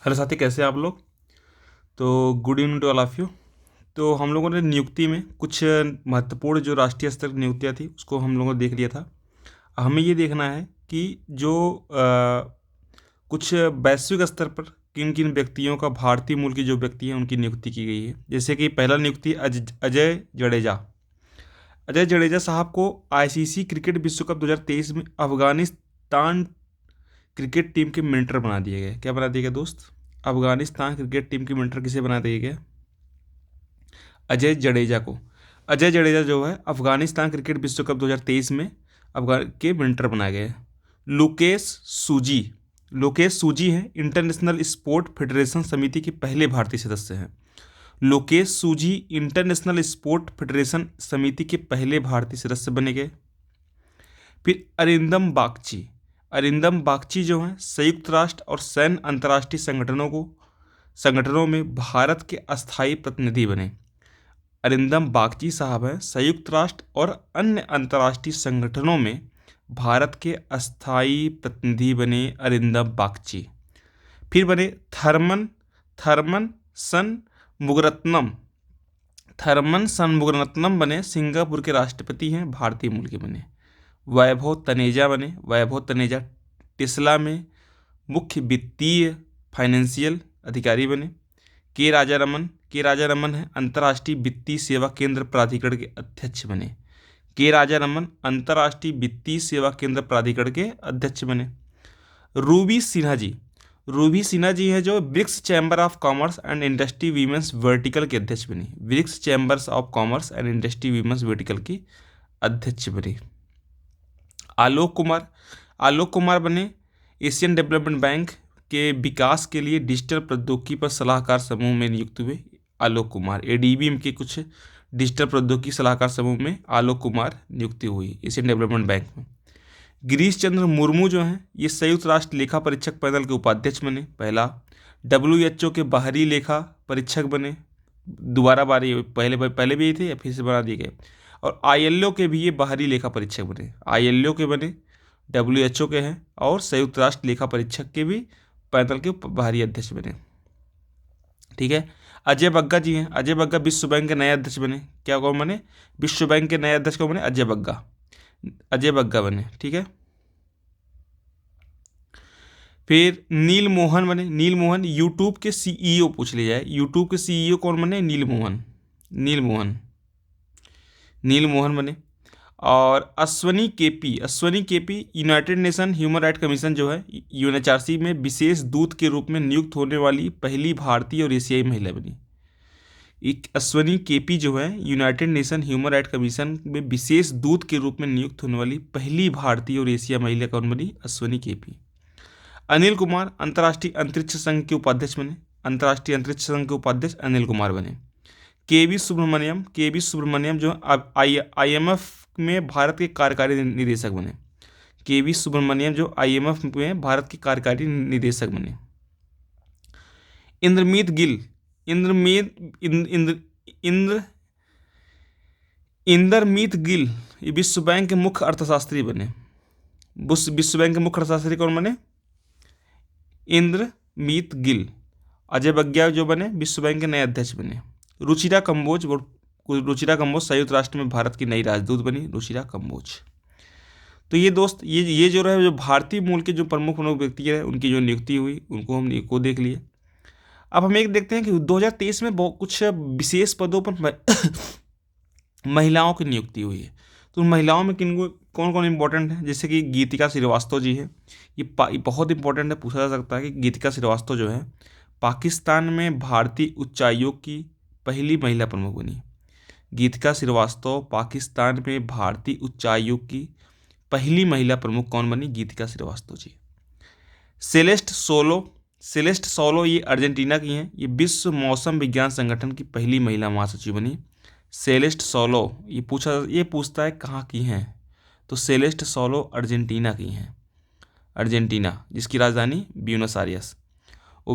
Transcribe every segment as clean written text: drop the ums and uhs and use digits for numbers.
Hello साथी, कैसे हैं आप लोग। तो good evening to all of you. तो हम लोगों ने नियुक्ति में कुछ महत्वपूर्ण जो राष्ट्रीय स्तर की नियुक्तियाँ थी उसको हम लोगों ने देख लिया था। हमें ये देखना है कि जो कुछ वैश्विक स्तर पर किन किन व्यक्तियों का भारतीय मूल की जो व्यक्ति हैं उनकी नियुक्ति की गई है। जैसे कि पहला नियुक्ति अजय जडेजा। अजय जडेजा साहब को आईसीसी क्रिकेट विश्व कप 2023 में अफगानिस्तान क्रिकेट टीम के मेंटर बना दिया गया। क्या बना दिया गया दोस्त? अफगानिस्तान क्रिकेट टीम के मेंटर किसे बना दिया गया? अजय जडेजा को। अजय जडेजा जो है अफगानिस्तान क्रिकेट विश्व कप 2023 में अफगान के मेंटर बनाए गए। लोकेश सूजी। लोकेश सूजी हैं इंटरनेशनल स्पोर्ट फेडरेशन समिति के पहले भारतीय सदस्य हैं। लोकेश सूजी इंटरनेशनल स्पोर्ट फेडरेशन समिति के पहले भारतीय सदस्य बने गए। फिर अरिंदम बागची। अरिंदम बागची जो हैं संयुक्त राष्ट्र और सैन्य अंतर्राष्ट्रीय संगठनों में भारत के अस्थायी प्रतिनिधि बने। अरिंदम बागची साहब हैं संयुक्त राष्ट्र और अन्य अंतर्राष्ट्रीय संगठनों में भारत के अस्थायी प्रतिनिधि बने अरिंदम बागची। फिर बने थर्मन थर्मन सन मुगरत्नम। थर्मन सन मुगरत्नम बने सिंगापुर के राष्ट्रपति हैं, भारतीय मूल के बने। वैभव तनेजा बने। वैभव तनेजा टेस्ला में मुख्य वित्तीय फाइनेंशियल अधिकारी बने। के राजा रमन है अंतर्राष्ट्रीय वित्तीय सेवा केंद्र प्राधिकरण के अध्यक्ष बने। के राजा रमन अंतर्राष्ट्रीय वित्तीय सेवा केंद्र प्राधिकरण के अध्यक्ष बने। रूबी सिन्हा जी। रूबी सिन्हा जी हैं जो BRICS chamber of commerce and industry women's vertical के अध्यक्ष बनी। BRICS chambers of commerce and industry women's vertical की अध्यक्ष बनी। आलोक कुमार। आलोक कुमार बने एशियन डेवलपमेंट बैंक के विकास के लिए डिजिटल प्रौद्योगिकी पर सलाहकार समूह में नियुक्त हुए। आलोक कुमार एडीबी के कुछ डिजिटल प्रौद्योगिकी सलाहकार समूह में आलोक कुमार नियुक्ति हुई एशियन डेवलपमेंट बैंक में। गिरीश चंद्र मुर्मू जो हैं ये संयुक्त राष्ट्र लेखा परीक्षक पैनल के उपाध्यक्ष बने, पहला। डब्ल्यूएचओ के बाहरी लेखा परीक्षक बने, दोबारा बारी, पहले भी ये थे या फिर से बना दिए गए। और आईएलओ के भी ये बाहरी लेखा परीक्षक बने। आईएलओ के बने, डब्ल्यूएचओ के हैं और संयुक्त राष्ट्र लेखा परीक्षक के भी पैनल के बाहरी अध्यक्ष बने। ठीक है। अजय बग्गा जी हैं। अजय बग्गा विश्व बैंक के नए अध्यक्ष बने। क्या कौन बने? विश्व बैंक के नए अध्यक्ष कौन बने? अजय बग्गा। अजय बग्गा बने। ठीक है। फिर नील मोहन बने। नील मोहन यूट्यूब के सीईओ पूछ लिया जाए, यूट्यूब के सीईओ कौन बने? नील मोहन। नील मोहन। नील मोहन बने। और Ashwani KP United nation human right commission जो है यूएनएचआरसी में विशेष दूत के रूप में नियुक्त होने वाली पहली भारतीय और एशियाई महिला बनी। एक अश्वनी केपी जो है United nation human right commission में विशेष दूत के रूप में नियुक्त होने वाली पहली भारतीय और एशिया महिला कौन बनी? अश्वनी केपी। अनिल कुमार अंतर्राष्ट्रीय अंतरिक्ष संघ के उपाध्यक्ष बने। अंतर्राष्ट्रीय अंतरिक्ष संघ के उपाध्यक्ष अनिल कुमार बने। के वी सुब्रमण्यम जो आईएमएफ में भारत के कार्यकारी निदेशक बने। के वी सुब्रमण्यम जो आईएमएफ में भारत के कार्यकारी निदेशक बने। इंद्रमीत गिल। इंद्रमीत इंद्र इंद्र इंद्रमीत गिल ये विश्व बैंक के मुख्य अर्थशास्त्री बने। विश्व बैंक के मुख्य अर्थशास्त्री कौन बने? इंद्रमीत गिल। अजय बग्गा जो बने विश्व बैंक के नए अध्यक्ष बने। रुचिरा कंबोज संयुक्त राष्ट्र में भारत की नई राजदूत बनी। रुचिरा कंबोज। तो ये दोस्त ये जो रहे जो भारतीय मूल के जो प्रमुख व्यक्ति है उनकी जो नियुक्ति हुई उनको हम को देख लिए। अब हम एक देखते हैं कि 2023 में बहुत कुछ विशेष पदों पर महिलाओं की नियुक्ति हुई है। तो उन महिलाओं में कौन कौन इंपॉर्टेंट है? जैसे कि गीतिका श्रीवास्तव जी है। ये बहुत इंपॉर्टेंट है, पूछा जा सकता है कि गीतिका श्रीवास्तव जो है पाकिस्तान में भारतीय उच्चायोग की पहली महिला प्रमुख बनी। गीतिका श्रीवास्तव पाकिस्तान में भारतीय उच्चायोग की पहली महिला प्रमुख कौन बनी? गीतिका श्रीवास्तव जी। सेलेस्ट सोलो ये अर्जेंटीना की हैं। ये विश्व मौसम विज्ञान संगठन की पहली महिला महासचिव बनी। सेलेस्ट सोलो ये पूछता है कहाँ की हैं, तो सेलेस्ट सोलो अर्जेंटीना की हैं। अर्जेंटीना जिसकी राजधानी ब्यूनस आयर्स। वो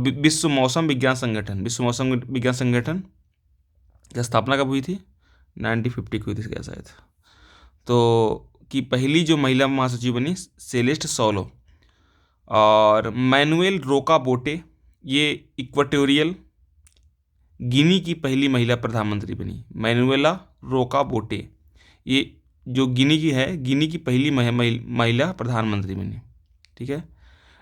विश्व मौसम विज्ञान संगठन की स्थापना कब हुई थी? 1950 की हुई थी क्या शायद। तो की पहली जो महिला महासचिव बनी सेलेस्ट सोलो। और मैनुएल रोका बोटे, ये इक्वेटोरियल गिनी की पहली महिला प्रधानमंत्री बनी। मैनुएला रोका बोटे, ये जो गिनी की है, गिनी की पहली महिला प्रधानमंत्री बनी। ठीक है।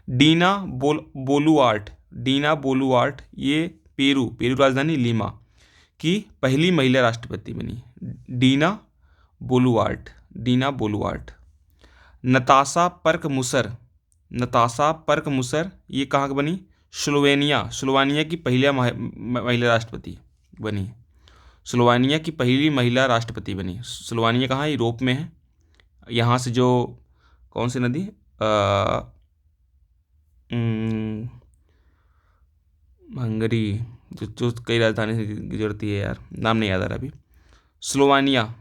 डीना बोलुआर्ट, डीना बोलुआर्ट, ये पेरू राजधानी लीमा की पहली महिला राष्ट्रपति बनी। डीना बोलुआर्ट, डीना बोलुआर्ट। नताशा पर्क मुसर, नताशा पर्क मुसर, ये कहाँ की बनी? स्लोवानिया की पहला महिला राष्ट्रपति बनी। स्लोवानिया की पहली महिला राष्ट्रपति बनी। स्लोवानिया कहाँ है? यूरोप में है। यहाँ से जो कौन सी नदी, हंगरी, जो कई राजधानी से गुजरती है यार, नाम नहीं याद आ रहा अभी। स्लोवानिया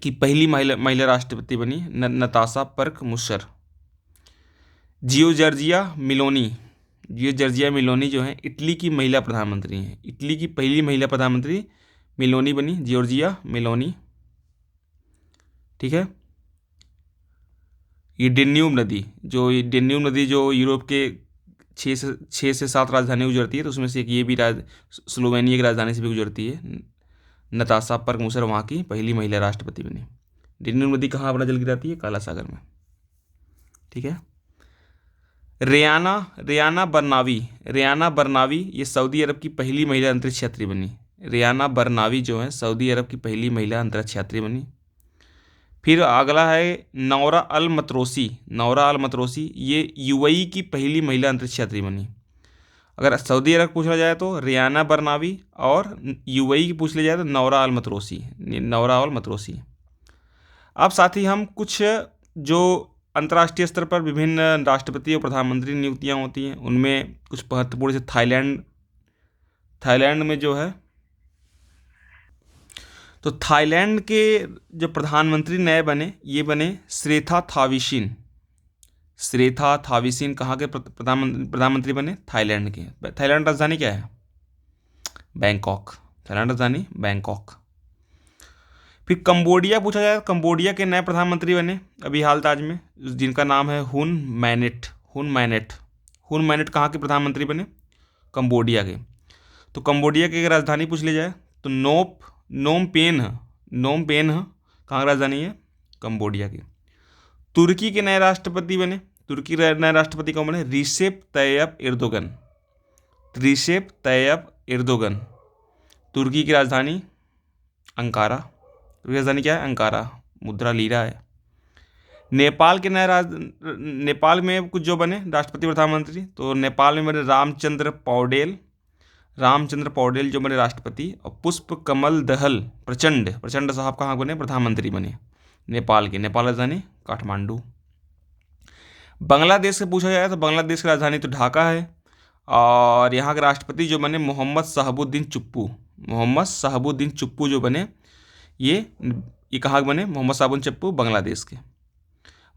की पहली महिला राष्ट्रपति बनी नताशा पर्क मुसर। जियोर्जिया मिलोनी, जियोर्जिया मिलोनी जो है इटली की महिला प्रधानमंत्री हैं। इटली की पहली महिला प्रधानमंत्री मिलोनी बनी, जियोर्जिया मिलोनी। ठीक है। ये डेन्यूब नदी जो यूरोप के 6 से 7 राजधानी गुजरती है, तो उसमें से एक ये भी स्लोवेनिया की राजधानी से भी गुजरती है। नताशा पर्क मुसर वहाँ की पहली महिला राष्ट्रपति बनी। डेन्यूब नदी कहाँ अपना जल गिराती है? काला सागर में। ठीक है। रेयाना बरनावी, ये सऊदी अरब की पहली महिला अंतरिक्ष यात्री बनी। रेयाना बरनावी जो है सऊदी अरब की पहली महिला अंतरिक्ष यात्री बनी। फिर अगला है नौरा अल मतरोसी, ये यूएई की पहली महिला अंतरिक्ष यात्री बनी। अगर सऊदी अरब पूछा जाए तो रेयाना बरनावी, और यूएई की पूछ लिया जाए तो नौरा अल मतरोसी। अब साथ ही हम कुछ जो अंतर्राष्ट्रीय स्तर पर विभिन्न राष्ट्रपति और प्रधानमंत्री नियुक्तियां होती हैं उनमें कुछ महत्वपूर्ण, से थाईलैंड में जो है, तो थाईलैंड के जो प्रधानमंत्री नए बने, ये बने श्रेथा थाविसिन कहाँ के प्रधानमंत्री बने? थाईलैंड के। थाईलैंड राजधानी क्या है? बैंकॉक। थाईलैंड राजधानी बैंकॉक। फिर कंबोडिया पूछा जाए, कंबोडिया के नए प्रधानमंत्री बने अभी हाल ताज में, जिनका नाम है हुन मैनेट। हुन मैनेट कहाँ के प्रधानमंत्री बने? कंबोडिया के। तो कंबोडिया की अगर राजधानी पूछ ली जाए तो नोम पेन कहाँ की राजधानी है? कंबोडिया की। तुर्की के नए राष्ट्रपति बने, तुर्की के नए राष्ट्रपति कौन बने? रिसेप तैयब एर्दोगन। तुर्की की राजधानी अंकारा। तुर्की की राजधानी क्या है? अंकारा। मुद्रा लीरा है। नेपाल में कुछ जो बने राष्ट्रपति प्रधानमंत्री, तो नेपाल में बने रामचंद्र पौडेल जो बने राष्ट्रपति, और पुष्प कमल दहल प्रचंड साहब कहाँ बने? प्रधानमंत्री बने नेपाल के। नेपाल राजधानी काठमांडू। बांग्लादेश से पूछा जाए तो बांग्लादेश की राजधानी तो ढाका है, और यहाँ के राष्ट्रपति जो बने मोहम्मद शहाबुद्दीन चुप्पू जो बने, ये कहाँ बने? मोहम्मद शहाबुद्दीन चुप्पू बांग्लादेश के।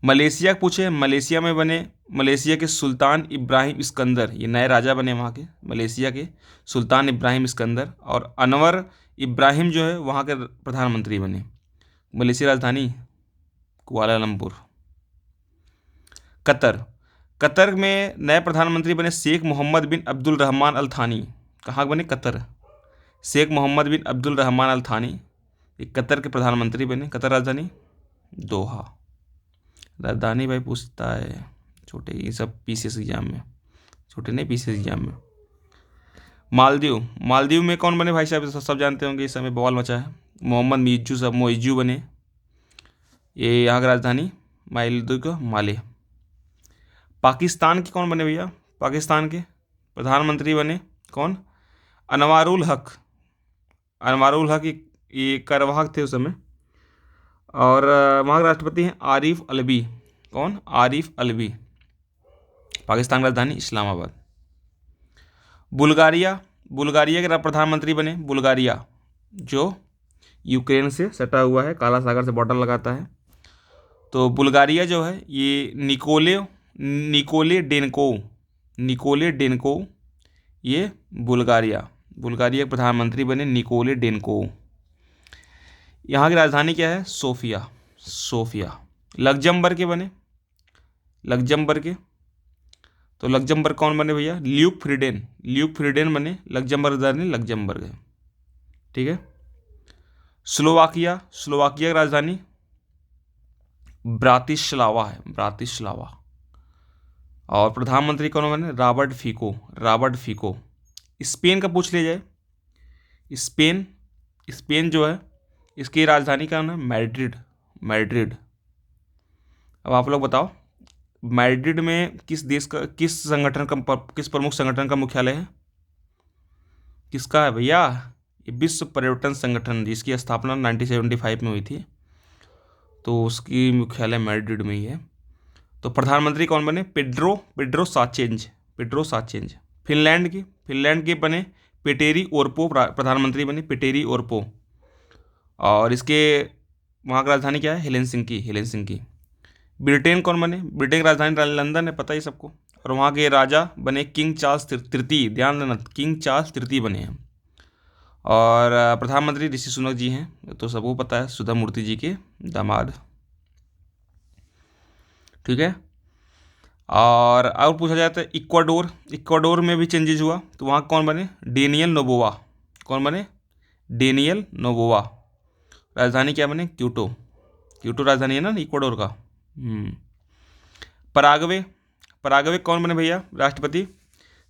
मलेशिया पूछे, मलेशिया में बने मलेशिया के सुल्तान इब्राहिम इस्कंदर, ये नए राजा बने वहाँ के, मलेशिया के सुल्तान इब्राहिम इस्कंदर, और अनवर इब्राहिम जो है वहाँ के प्रधानमंत्री बने। मलेशिया राजधानी कुआलालंपुर। कतर में नए प्रधानमंत्री बने शेख मोहम्मद बिन अब्दुल रहमान अल थानी। कहाँ बने? कतर। शेख मोहम्मद बिन अब्दुल रहमान अल थानी, ये कतर के प्रधानमंत्री बने। कतर राजधानी दोहा। राजधानी भाई पूछता है छोटे, ये सब पीसीएस एग्जाम में, छोटे नहीं पीसीएस एग्जाम में। मालदीव में कौन बने भाई साहब? सब जानते होंगे, इस समय बवाल मचा है। मोहम्मद मोइजू बने, ये यहाँ की राजधानी माले। पाकिस्तान के कौन बने भैया? पाकिस्तान के प्रधानमंत्री बने कौन? अनवारुल हक ये कार्यवाहक थे उस समय, और वहाँ के राष्ट्रपति हैं आरिफ अलवी। कौन? आरिफ अलवी। पाकिस्तान की राजधानी इस्लामाबाद। बुल्गारिया के प्रधानमंत्री बने, बुल्गारिया जो यूक्रेन से सटा हुआ है, काला सागर से बॉर्डर लगाता है। तो बुल्गारिया जो है ये निकोले डेनको, ये बुल्गारिया के प्रधानमंत्री बने निकोले डेनको। यहाँ की राजधानी क्या है? सोफिया। लग्जमबर्ग के बने, तो लग्जमबर्ग कौन बने भैया? Luke Frieden. ल्यूक फ्रीडेन बने लग्जमबर्ग राजधानी लग्जमबर्ग है। ठीक है। स्लोवाकिया। स्लोवाकिया की राजधानी ब्रातिस्लावा है, ब्रातिस्लावा। और प्रधानमंत्री कौन बने? रॉबर्ट फीको। रॉबर्ट फीको। स्पेन का पूछ लिया जाए, स्पेन। स्पेन जो है इसकी राजधानी का नाम है मैड्रिड। मैड्रिड। अब आप लोग बताओ, मैड्रिड में किस देश का, किस संगठन का, किस प्रमुख संगठन का मुख्यालय है? किसका है भैया? ये विश्व पर्यटन संगठन, जिसकी स्थापना 1975 में हुई थी, तो उसकी मुख्यालय मैड्रिड में ही है। तो प्रधानमंत्री कौन बने? पेड्रो साचेंज। पेड्रो साचेंज। फिनलैंड के बने पेटेरी ओर्पो प्रधानमंत्री बने, पेटेरी ओर्पो। और इसके वहाँ की राजधानी क्या है? हेलेंसिंकी। हेलेंसिंकी। ब्रिटेन कौन बने? ब्रिटेन की राजधानी लंदन है, पता ही सबको। और वहाँ के राजा बने किंग चार्ल्स तृतीय। ध्यान देना, किंग चार्ल्स तृतीय बने हैं। और प्रधानमंत्री ऋषि सुनक जी हैं, तो सबको पता है, सुधा मूर्ति जी के दामाद। ठीक है। और पूछा जाता है इक्वाडोर। इक्वाडोर में भी चेंजेज हुआ, तो वहाँ कौन बने? Daniel Noboa. कौन बने? Daniel Noboa. राजधानी क्या बने? क्यूटो। क्यूटो राजधानी है ना इक्वाडोर का। पराग्वे। पराग्वे कौन बने भैया राष्ट्रपति?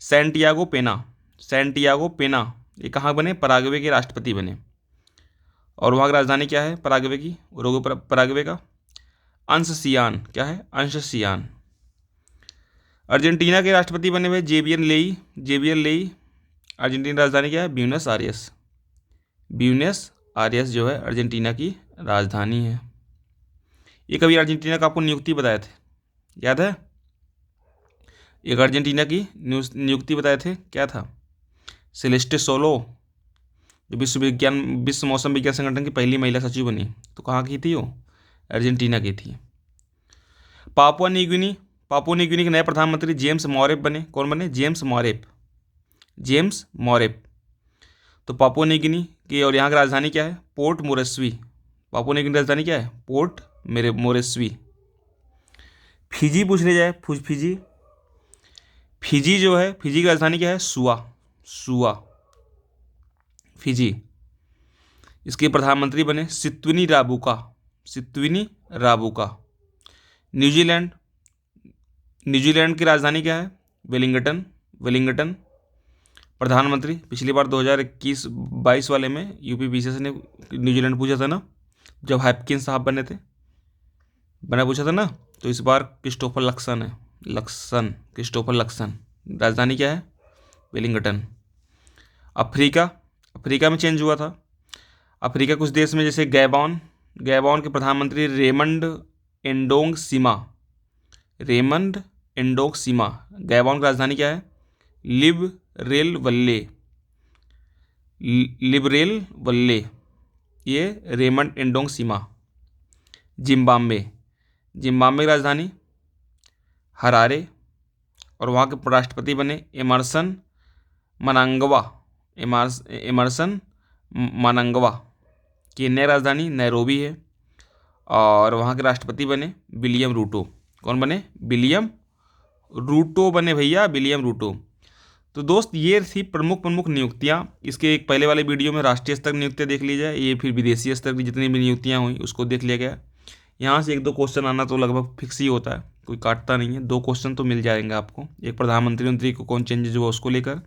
सैंटियागो पेना। सैंटियागो पेना ये कहाँ बने? पराग्वे के राष्ट्रपति बने। और वहाँ की राजधानी क्या है पराग्वे की? पराग्वे का अंश सियान। क्या है? अंश सियान। अर्जेंटीना के राष्ट्रपति बने हुए जेवियर लेई। जेवियर लेई। अर्जेंटीना राजधानी क्या है? Buenos Aires. ब्यूनस आयर्स जो है अर्जेंटीना की राजधानी है। ये कभी अर्जेंटीना का आपको नियुक्ति बताए थे, याद है? एक अर्जेंटीना की नियुक्ति बताए थे, क्या था? सेलेस्टे सोलो, जो विश्व मौसम विज्ञान संगठन की पहली महिला सचिव बनी, तो कहाँ की थी वो? अर्जेंटीना की थी। Papua New Guinea. Papua New Guinea के नए प्रधानमंत्री जेम्स मॉरेप बने। कौन बने? जेम्स मॉरेप। जेम्स मॉरेप। तो पापुआ न्यू गिनी की, और यहाँ की राजधानी क्या है? Port Moresby. Papua New Guinea की राजधानी क्या है? Port Moresby. फिजी पूछ ले जाए, फिजी। फिजी जो है, फिजी की राजधानी क्या है? सुआ। सुआ। फिजी। इसके प्रधानमंत्री बने सित्विनी राबुका। सित्विनी राबुका। न्यूजीलैंड। न्यूजीलैंड की राजधानी क्या है? वेलिंगटन। वेलिंगटन। प्रधानमंत्री पिछली बार 2021-22 वाले में यूपी बीसीएस ने न्यूजीलैंड पूछा था ना, जब हैपकिंस साहब बने थे, बना पूछा था ना, तो इस बार क्रिस्टोफर लक्सन है। Luxon, Christopher Luxon. राजधानी क्या है? वेलिंगटन। अफ्रीका। अफ्रीका में चेंज हुआ था। अफ्रीका कुछ देश में, जैसे गैबॉन। गैबॉन के प्रधानमंत्री रेमंड एंडोंग सीमा। रेमंड एंडोंग सीमा। गैबॉन की राजधानी क्या है? लिबरेल वल्ले। लिबरेल वल्ले। ये रेमंड एंडोंग सीमा। जिम्बाब्वे। जिम्बाब्वे की राजधानी हरारे। और वहाँ के राष्ट्रपति बने एमरसन मनांगवा। एमरसन मनांगवा। केन्या राजधानी नैरोबी है। और वहाँ के राष्ट्रपति बने विलियम रूटो। कौन बने? विलियम रूटो बने भैया, विलियम रूटो। तो दोस्त ये थी प्रमुख नियुक्तियाँ। इसके एक पहले वाले वीडियो में राष्ट्रीय स्तर की नियुक्तियाँ देख ली जाए, ये फिर विदेशी स्तर की जितनी भी नियुक्तियाँ हुई उसको देख लिया गया। यहाँ से 1-2 क्वेश्चन आना तो लगभग फिक्स ही होता है, कोई काटता नहीं है। 2 क्वेश्चन तो मिल जाएंगे आपको। एक प्रधानमंत्री को कौन चेंजेज हुआ उसको लेकर,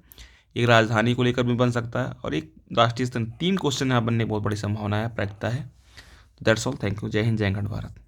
एक राजधानी को लेकर भी बन सकता है, और एक राष्ट्रीय स्तर। 3 क्वेश्चन यहाँ बनने की बहुत बड़ी संभावना है, प्रायिकता है। That's all. Thank you. जय हिंद, जय गढ़ भारत।